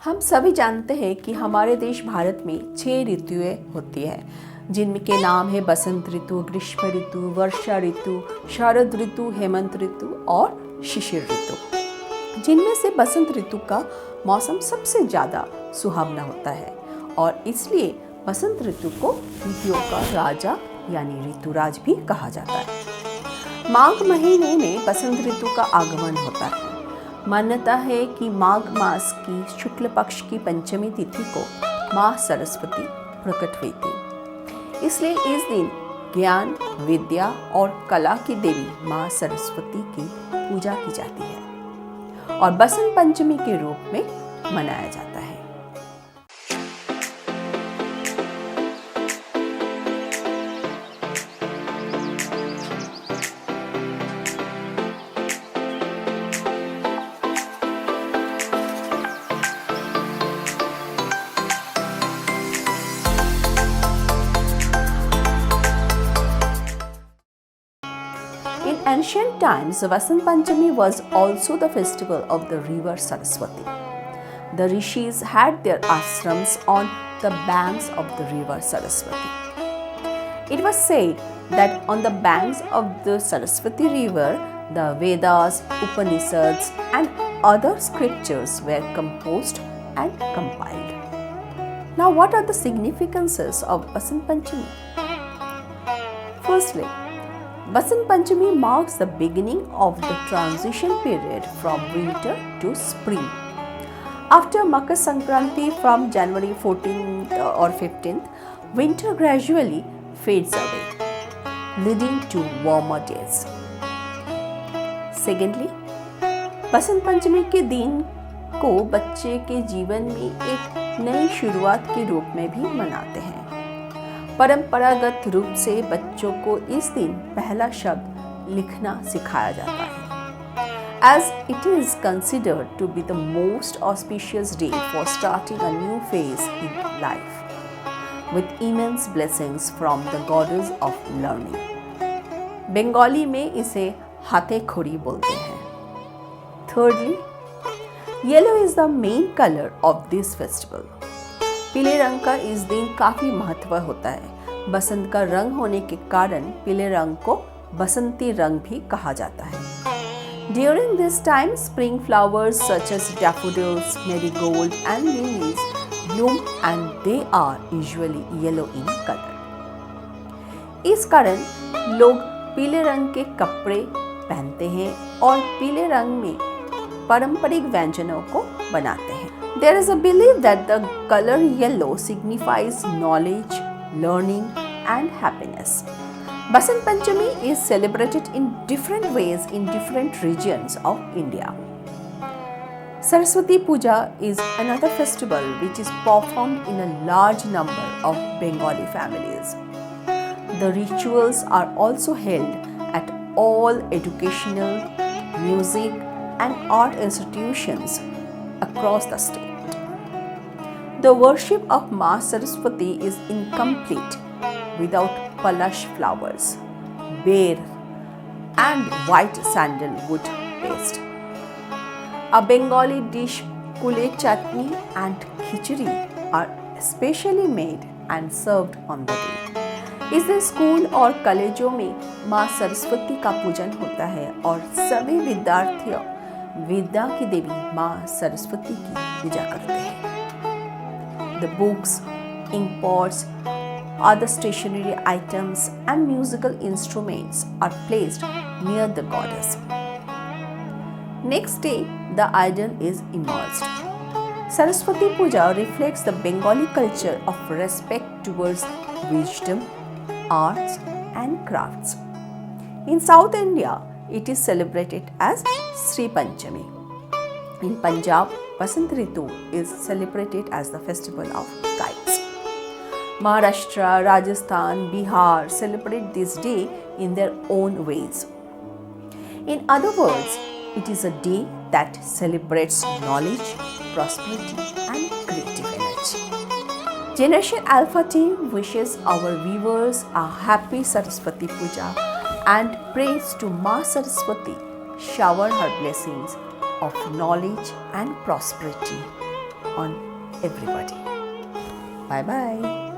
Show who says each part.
Speaker 1: हम सभी जानते हैं कि हमारे देश भारत में 6 ऋतुएं होती है, जिनके नाम है बसंत ऋतु, ग्रीष्म ऋतु, वर्षा ऋतु, शरद ऋतु, हेमंत ऋतु और शिशिर ऋतु। जिनमें से बसंत ऋतु का मौसम सबसे ज़्यादा सुहावना होता है और इसलिए बसंत ऋतु को ऋतुओं का राजा यानी ऋतुराज भी कहा जाता है। माघ महीने में बसंत ऋतु का आगमन होता है। मान्यता है कि माघ मास की शुक्ल पक्ष की पंचमी तिथि को माँ सरस्वती प्रकट हुई थी, इसलिए इस दिन ज्ञान, विद्या और कला की देवी माँ सरस्वती की पूजा की जाती है और बसंत पंचमी के रूप में मनाया जाता है। In ancient times, Vasant Panchami was also the festival of the river Saraswati. The rishis had their ashrams on the banks of the river Saraswati. It was said that on the banks of the Saraswati river, the Vedas, Upanishads, and other scriptures were composed and compiled. Now, what are the significances of Vasant Panchami? Firstly, Vasant Panchami marks the beginning of the transition period from winter to spring. After Makar Sankranti from January 14th or 15th, winter gradually fades away, leading to warmer days. Secondly, Basant Panchami के दिन को बच्चे के जीवन में एक नई शुरुआत के रूप में भी मनाते हैं। परंपरागत रूप से बच्चों को इस दिन पहला शब्द लिखना सिखाया जाता है, as it is considered to be the most auspicious day for starting a new phase in life, with immense blessings from the goddess of learning. Bengali में इसे हाथे खोड़ी बोलते हैं। Thirdly, yellow is the main color of this festival. पीले रंग का इस दिन काफी महत्व होता है। बसंत का रंग होने के कारण पीले रंग को बसंती रंग भी कहा जाता है। During this time, spring flowers such as daffodils, marigold, and lilies bloom, and they are usually yellow in color. इस कारण लोग पीले रंग के कपड़े पहनते हैं और पीले रंग में पारंपरिक व्यंजनों को बनाते हैं। There is a belief that the color yellow signifies knowledge, learning, and happiness. Basant Panchami is celebrated in different ways in different regions of India. Saraswati Puja is another festival which is performed in a large number of Bengali families. The rituals are also held at all educational, music, and art institutions across the state. The worship of Ma Saraswati is incomplete without palash flowers, bear, and white sandalwood paste. A Bengali dish, kule chutney and khichdi, are specially made and served on the day. इस दिन school और कॉलेजों में माँ सरस्वती का पूजन होता है और सभी विद्यार्थी विद्या की देवी माँ सरस्वती की पूजा करते हैं। The books, ink pots, other stationery items, and musical instruments are placed near the goddess. Next day, the idol is immersed. Saraswati Puja reflects the Bengali culture of respect towards wisdom, arts, and crafts. In South India, it is celebrated as Sri Panchami. In Punjab, Basant Ritu is celebrated as the festival of kites. Maharashtra, Rajasthan, Bihar celebrate this day in their own ways. In other words, it is a day that celebrates knowledge, prosperity, and creative energy. Generation Alpha team wishes our viewers a happy Saraswati Puja and prays to Ma Saraswati shower her blessings of knowledge and prosperity on everybody. Bye bye.